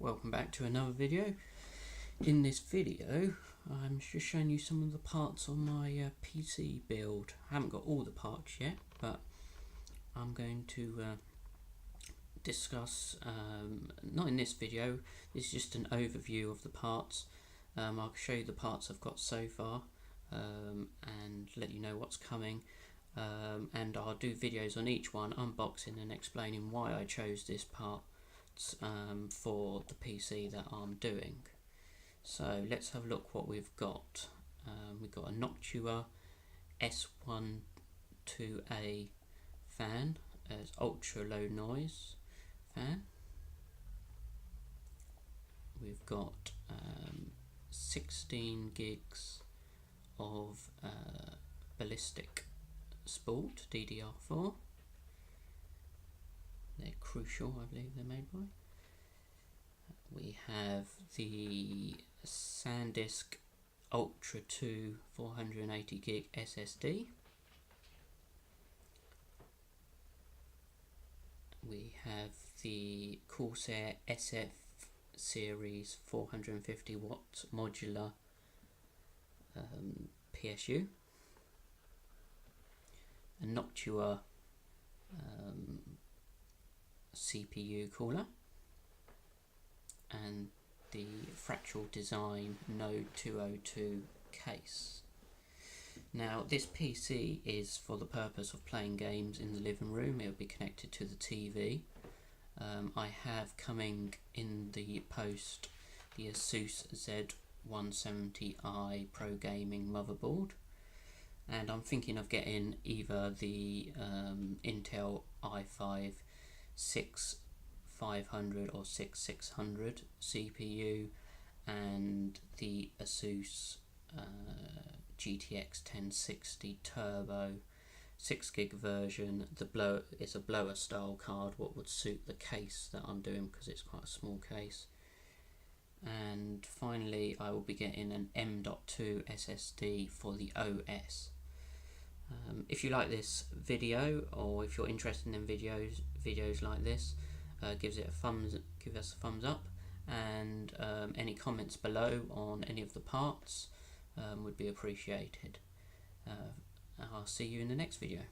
welcome back to another video. In this video I'm just showing you some of the parts on my PC build. I haven't got all the parts yet, but I'm going to discuss, not in this video, this is just an overview of the parts. I'll show you the parts I've got so far and let you know what's coming. And I'll do videos on each one, unboxing and explaining why I chose this part for the PC that I'm doing. So let's have a look what we've got. We've got a Noctua S12A fan as ultra low noise fan. We've got 16 gigs of ballistic sport DDR4. They're crucial, I believe they're made by. We have the SanDisk Ultra 2 480 gig SSD. We have the Corsair SF series 450 watt modular PSU. A Noctua CPU cooler, and the Fractal Design Node 202 case. Now this PC is for the purpose of playing games in the living room. It will be connected to the TV. I have coming in the post the Asus Z170i Pro Gaming motherboard, and I'm thinking of getting either the Intel i5 6500 or 6600 CPU and the Asus GTX 1060 Turbo 6 gig version. It's a blower style card, what would suit the case that I'm doing because it's quite a small case. And finally I will be getting an M.2 SSD for the OS. If you like this video, or if you're interested in videos like this, give us a thumbs up, and any comments below on any of the parts would be appreciated. I'll see you in the next video.